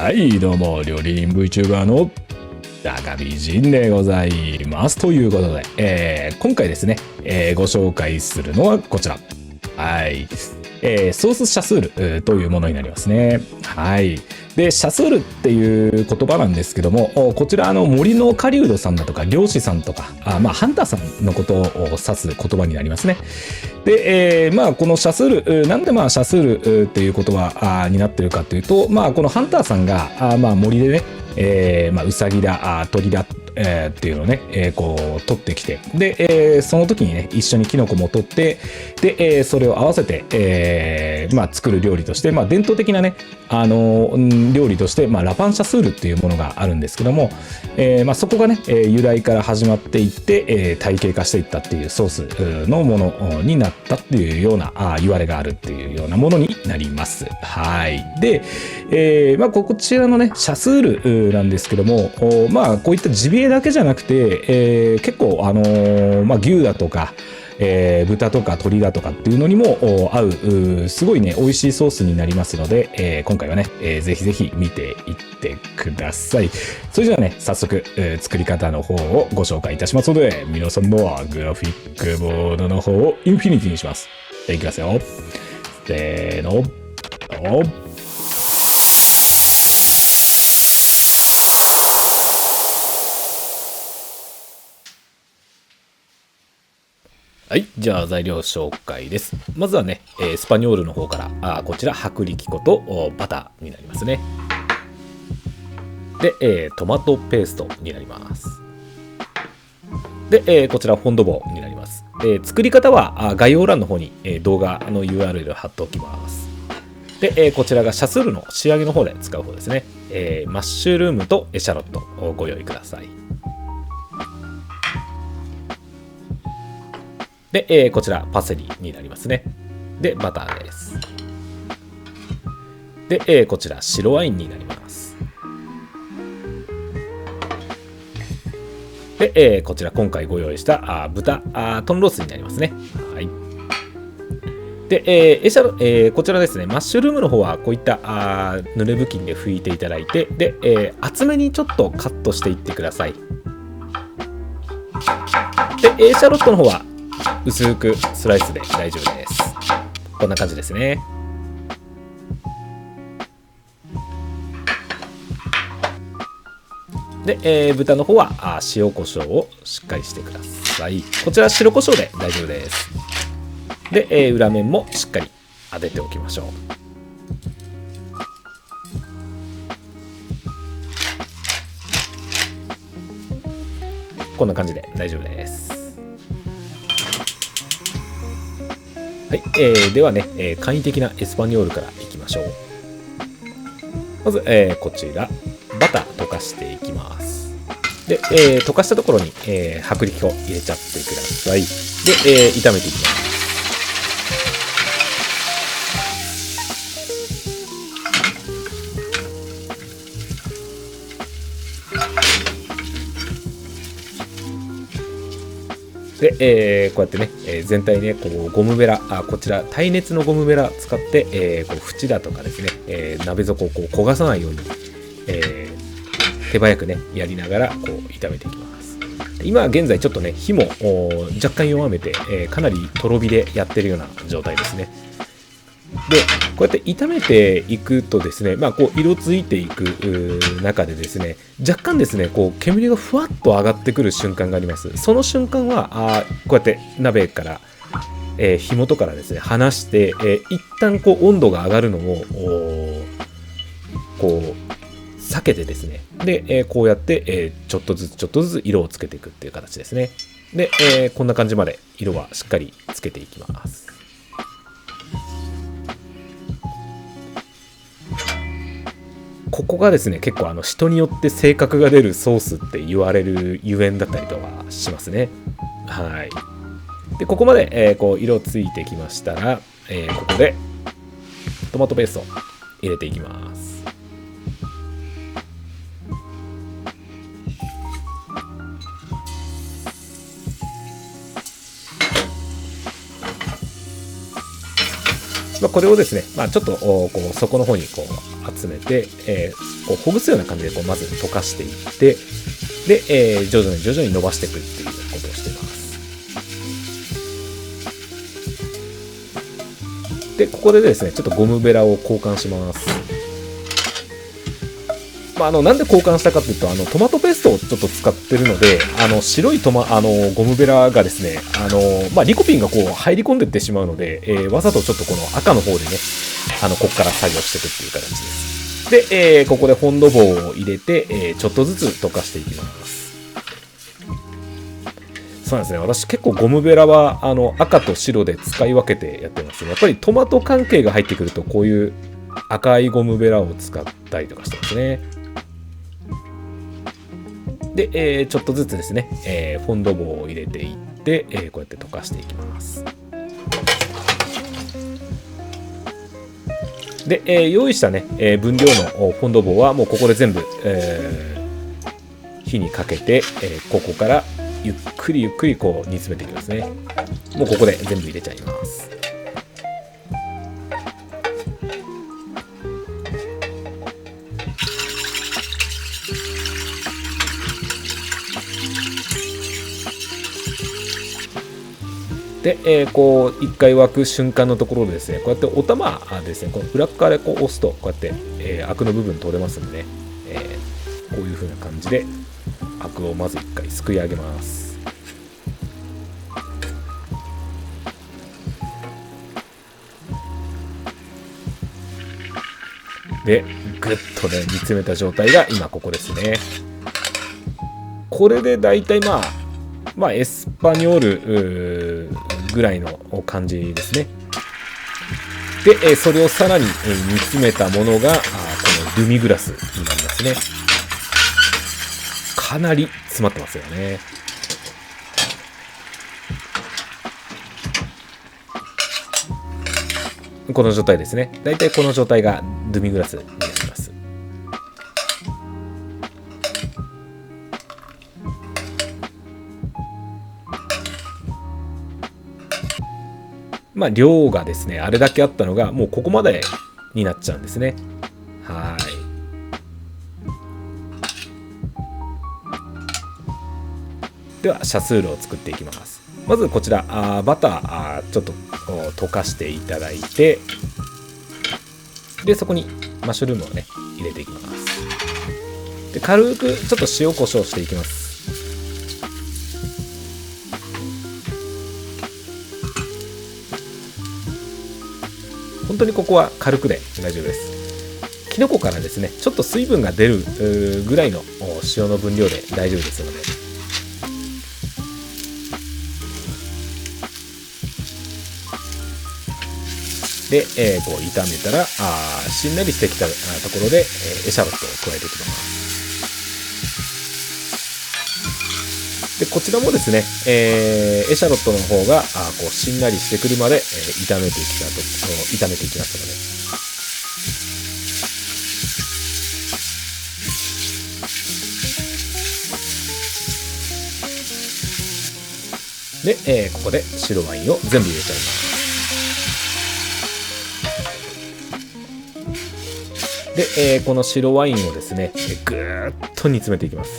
はい、どうも、料理人 VTuber の高美人でございます。ということで、今回ですね、ご紹介するのはこちら。はい。ソースシャスールというものになりますね。はい。で、シャスールっていう言葉なんですけども、こちら森の狩人さんだとか漁師さんとか、ハンターさんのことを指す言葉になりますね。で、このシャスール、なんでシャスールっていう言葉になってるかというと、このハンターさんが、森でね、ウサギだ、鳥だ、っていうのをね、こう取ってきて、で、その時にね一緒にキノコも取って、で、それを合わせて、作る料理として、伝統的なね料理として、ラパンシャスールっていうものがあるんですけども、そこがね由来から始まっていって、体系化していったっていうソースのものになったっていうような言われがあるっていうようなものになります。はい。で、こちらのねシャスールなんですけども、こういったジビエだけじゃなくて、結構牛だとか、豚とか鶏だとかっていうのにも合うすごいね美味しいソースになりますので、今回はね、ぜひぜひ見ていってください。それじゃあね早速、作り方の方をご紹介いたしますので、皆さんのグラフィックボードの方をインフィニティにします。じゃあいきますよ。せーの。はい。じゃあ材料紹介です。まずはね、スパニョールの方から、こちら薄力粉とバターになりますね。で、トマトペーストになります。で、こちらフォンドボーになります。作り方は概要欄の方に、動画の URL 貼っておきます。で、こちらがシャスールの仕上げの方で使う方ですね。マッシュルームとエシャロットをご用意ください。で、こちらパセリになりますね。で、バターです。で、こちら白ワインになります。で、こちら今回ご用意した豚トンロースになりますね。はい。で、こちらですね、マッシュルームの方はこういった濡れ布巾で拭いていただいて、で、厚めにちょっとカットしていってください。で、エシャロットの方は薄くスライスで大丈夫です。こんな感じですね。で、豚の方は塩コショウをしっかりしてください。こちら白コショウで大丈夫です。で、裏面もしっかり当てておきましょう。こんな感じで大丈夫です。はい。ではね、簡易的なエスパニョールからいきましょう。まず、こちらバター溶かしていきます。で、溶かしたところに、薄力粉入れちゃってください。で、炒めていきます。で、こうやってね、全体ねこうゴムベラ、こちら耐熱のゴムベラ使って、こう縁だとかですね、鍋底をこう焦がさないように、手早くねやりながらこう炒めていきます。今現在ちょっとね火も若干弱めて、かなりとろ火でやってるような状態ですね。でこうやって炒めていくとですね、こう色ついていく中でですね、若干ですねこう煙がふわっと上がってくる瞬間があります。その瞬間はこうやって鍋から、火元からですね離して、一旦こう温度が上がるのをこう避けてですね、で、こうやって、ちょっとずつ色をつけていくっていう形ですね。で、こんな感じまで色はしっかりつけていきます。ここがですね結構人によって性格が出るソースって言われるゆえんだったりとはしますね。はい。でここまで、こう色ついてきましたら、ここでトマトペーストを入れていきます。これをですね、ちょっとこう底の方にこう集めて、こうほぐすような感じでこうまず溶かしていって、で、徐々に伸ばしていくっていうことをしています。で、ここでですね、ちょっとゴムベラを交換します。なんで交換したかというと、トマトペーストをちょっと使ってるので、白いゴムベラがですね、リコピンがこう入り込んでいってしまうので、わざとちょっとこの赤の方でね、ここから作業していくっていう形です。で、ここでフォンド棒を入れて、ちょっとずつ溶かしていきます。そうなんですね。私結構ゴムベラは赤と白で使い分けてやってますね。やっぱりトマト関係が入ってくるとこういう赤いゴムベラを使ったりとかしてますね。で、ちょっとずつですね、フォンド棒を入れていって、こうやって溶かしていきます。で、用意したね、分量のフォンド棒はもうここで全部、火にかけて、ここからゆっくりこう煮詰めていきますね。もうここで全部入れちゃいます。で、こう一回沸く瞬間のところでですね、こうやってお玉ですね、この裏側でこう押すとこうやって、アクの部分取れますんでね、こういう風な感じでアクをまず一回すくい上げます。で、ぐっとね煮詰めた状態が今ここですね。これでだいたいエスパニョールぐらいの感じですね。で、それをさらに煮詰めたものがこのドゥミグラスになりますね。かなり詰まってますよね。この状態ですね。だいたいこの状態がドゥミグラスになります。量がですね、あれだけあったのがもうここまでになっちゃうんですね。はい。ではシャスールを作っていきます。まずこちらバターちょっと溶かしていただいて、でそこにマッシュルームをね入れていきます。で軽くちょっと塩コショウしていきます。本当にここは軽くで大丈夫です。きのこからですねちょっと水分が出るぐらいの塩の分量で大丈夫ですので。で、こう炒めたらしんなりしてきたところでエシャロットを加えていきます。でこちらもですね、エシャロットの方がこうしんなりしてくるまで、炒めていきますので。で、ここで白ワインを全部入れちゃいます。で、この白ワインをですねぐーっと煮詰めていきます。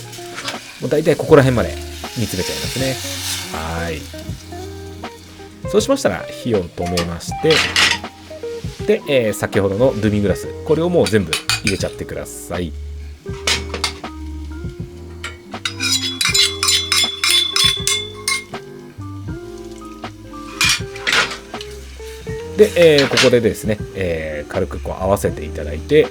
もう大体ここら辺まで煮詰めちゃいますね。はい。そうしましたら火を止めまして、で、先ほどのドゥミグラスこれをもう全部入れちゃってください。で、ここでですね、軽くこう合わせていただいて、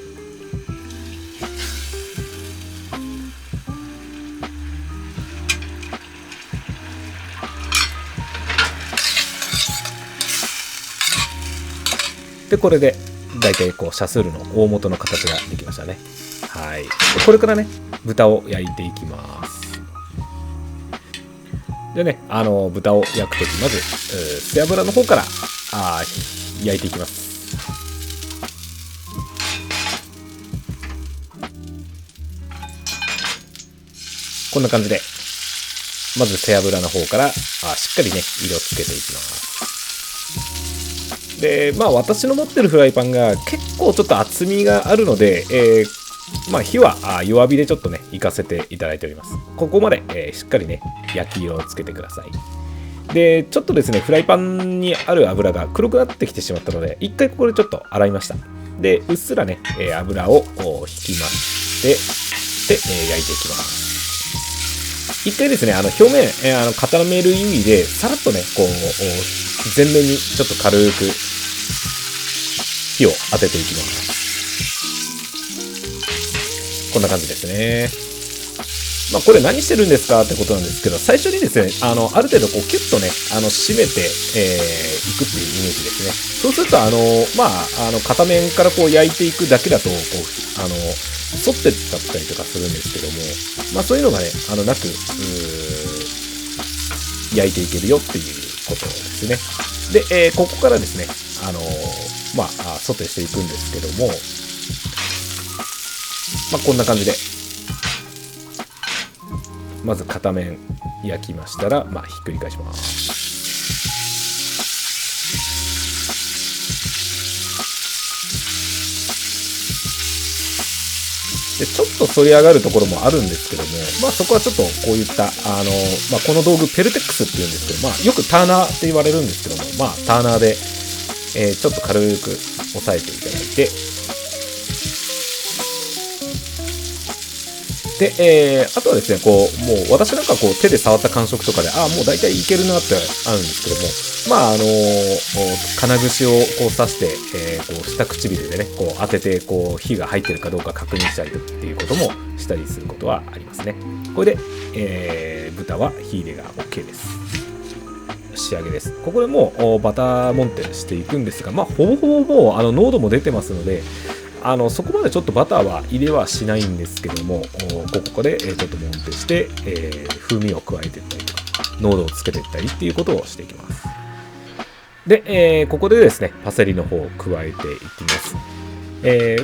でこれでだいたいこうシャスールの大元の形ができましたね。はい。これからね豚を焼いていきます。でね豚を焼くときまず背脂の方から焼いていきます。こんな感じでまず背脂の方からしっかりね色をつけていきます。で、まあ私の持ってるフライパンが結構ちょっと厚みがあるので、まあ火は弱火でちょっとね、いかせていただいております。ここまで、しっかりね、焼き色をつけてください。で、ちょっとですね、フライパンにある油が黒くなってきてしまったので、一回ここでちょっと洗いました。で、うっすらね、油を引きまして、で、焼いていきます。一回ですね、表面、固める意味で、さらっとね、こう、全面にちょっと軽く火を当てていきます。こんな感じですね。まあ、これ何してるんですかってことなんですけど、最初にですね、ある程度こうキュッとね、締めていくっていうイメージですね。そうすると、まあ、片面からこう焼いていくだけだと、こう、反ってだったりとかするんですけども、まあそういうのがね、なく、焼いていけるよっていうことですね。で、ここからですね、まあ、ソテーしていくんですけども、まあこんな感じで、まず片面焼きましたら、まあひっくり返します。でちょっと反り上がるところもあるんですけども、まあそこはちょっとこういったまあ、この道具ペルテックスっていうんですけど、まあよくターナーって言われるんですけども、まあターナーで、ちょっと軽く押さえていただいて、で、あとはですね、こう、もう私なんかこう手で触った感触とかで、もう大体いけるなってあるんですけども、まあ金串をこう刺して、こう下唇でね、こう当てて、こう火が入ってるかどうか確認したりっていうこともしたりすることはありますね。これで、豚は火入れが OK です。仕上げです。ここでもうバターモンテしていくんですが、まあほぼほぼもう濃度も出てますので、そこまでちょっとバターは入れはしないんですけども、ここでちょっとモンテして、風味を加えていったりとか、濃度をつけていったりっていうことをしていきます。で、ここでですね、パセリの方を加えていきます。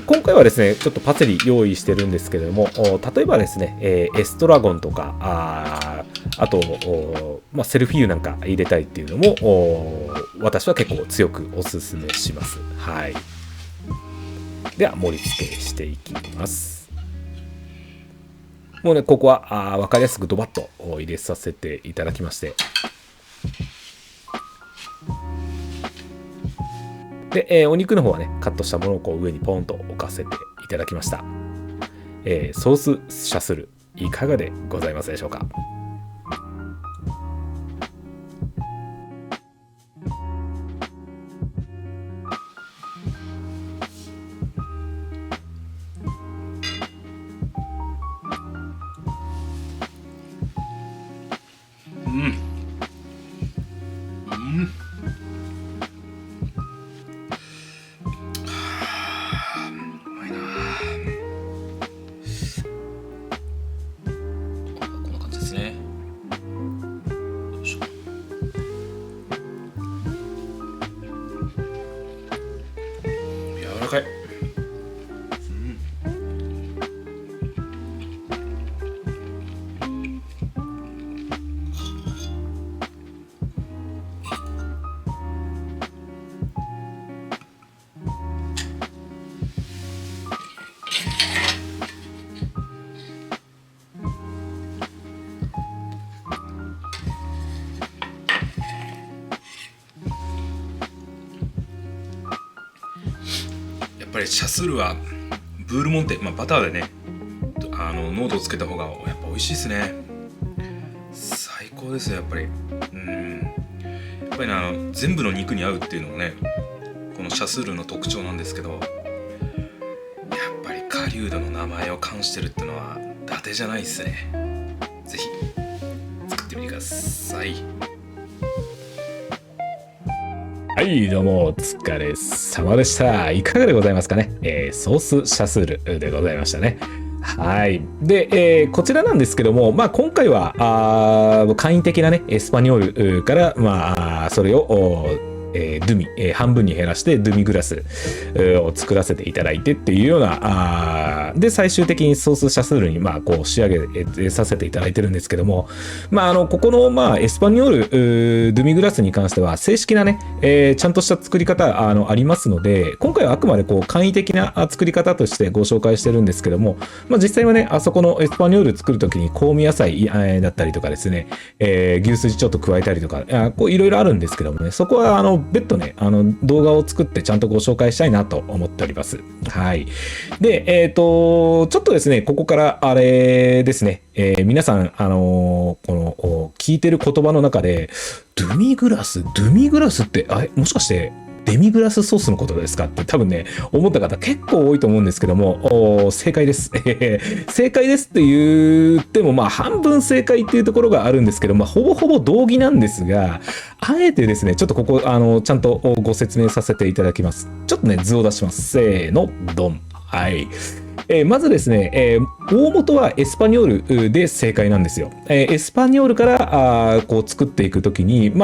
今回はですね、ちょっとパセリ用意してるんですけれども、例えばですね、エストラゴンとか、あと、まあ、セルフィーユなんか入れたいっていうのも、私は結構強くおすすめします。はい。では盛り付けしていきます。もうね、ここは分かりやすくドバッと入れさせていただきまして、で、お肉の方はね、カットしたものをこう上にポンと置かせていただきました。ソースシャスルいかがでございますでしょうか。柔らかい。やっぱりシャスルはブールモンテ、まあ、バターでね濃度をつけた方がやっぱ美味しいですね。最高ですよやっぱり。やっぱりね全部の肉に合うっていうのもねこのシャスルの特徴なんですけど、やっぱり狩人の名前を冠してるってのは伊達じゃないですね。ぜひ作ってみてください。はい、どうもお疲れ様でした。いかがでございますかね。ソースシャスルでございましたね。はい。で、こちらなんですけども、まあ今回は簡易的なね、エスパニョールから、まあそれをドゥミ、半分に減らしてドゥミグラスを作らせていただいてっていうような、で、最終的にソースシャスールに、こう仕上げさせていただいてるんですけども、ここの、エスパニョール、ドゥミグラスに関しては、正式なね、ちゃんとした作り方、ありますので、今回はあくまでこう、簡易的な作り方としてご紹介してるんですけども、実際はね、あそこのエスパニョール作るときに香味野菜だったりとかですね、牛すじちょっと加えたりとか、こういろいろあるんですけどもね、そこは別途ね、動画を作ってちゃんとご紹介したいなと思っております。はい。で、ちょっとですね、ここからあれですね、皆さん、この、聞いてる言葉の中で、ドゥミグラスって、もしかして、デミグラスソースのことですかって多分ね、思った方結構多いと思うんですけども、正解です。正解ですって言っても、半分正解っていうところがあるんですけど、ほぼほぼ同義なんですが、あえてですね、ちょっとここ、ちゃんとご説明させていただきます。ちょっとね、図を出します。せーの、ドン。はい。まずですね、大元はエスパニョールで正解なんですよ。エスパニョールからこう作っていくときに、香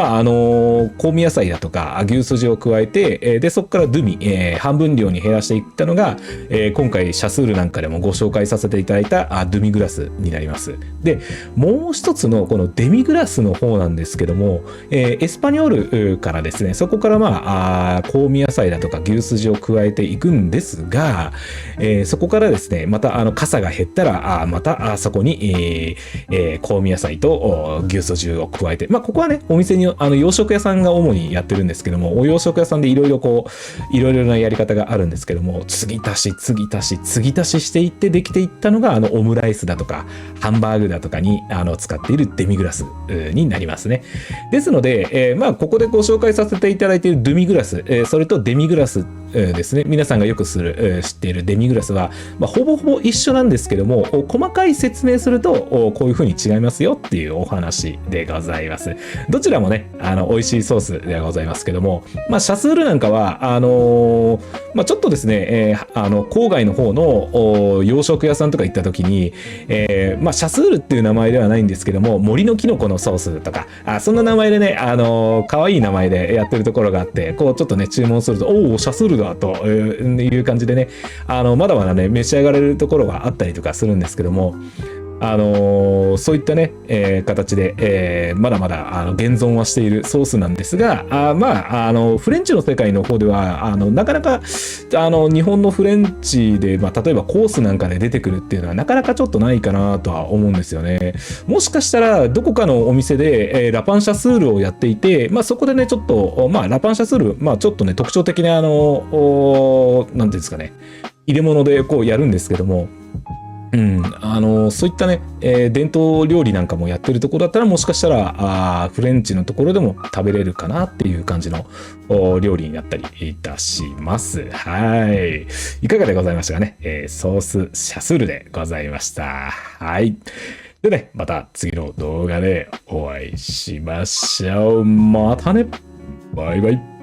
味野菜だとか牛すじを加えて、で、そこからドゥミ、半分量に減らしていったのが、今回シャスールなんかでもご紹介させていただいたドゥミグラスになります。で、もう一つのこのデミグラスの方なんですけども、エスパニョールからですね、そこから香味野菜だとか牛すじを加えていくんですが、そこからですね、また傘が減ったらまたそこに、香味野菜と牛すじを加えて、ここはねお店に洋食屋さんが主にやってるんですけども、お洋食屋さんでいろいろなやり方があるんですけども、継ぎ足ししていってできていったのがオムライスだとかハンバーグだとかに使っているデミグラスになりますね。ですので、ここでご紹介させていただいているドゥミグラス、それとデミグラスですね、皆さんがよく知っているデミグラスは、ほぼほぼ一緒なんですけども、細かい説明するとこういう風に違いますよっていうお話でございます。どちらもね美味しいソースではございますけども、シャスールなんかはちょっとですね、郊外の方の洋食屋さんとか行った時に、シャスールっていう名前ではないんですけども、森のキノコのソースとかそんな名前でね可愛い名前でやってるところがあって、こうちょっとね注文するとおおシャスールだという感じでね、まだまだね召し上がれるところがあったりとかするんですけども、そういったね、形で、まだまだ現存はしているソースなんですが、フレンチの世界の方ではなかなか日本のフレンチで、例えばコースなんかで出てくるっていうのはなかなかちょっとないかなとは思うんですよね。もしかしたらどこかのお店で、ラパンシャスールをやっていて、そこでねちょっとラパンシャスール、ちょっとね特徴的ななんていうんですかね、入れ物でこうやるんですけども、そういったね、伝統料理なんかもやってるところだったら、もしかしたらフレンチのところでも食べれるかなっていう感じの料理になったりいたします。はい。いかがでございましたかね。ソースシャスールでございました。はい。でね、また次の動画でお会いしましょう。またね。バイバイ。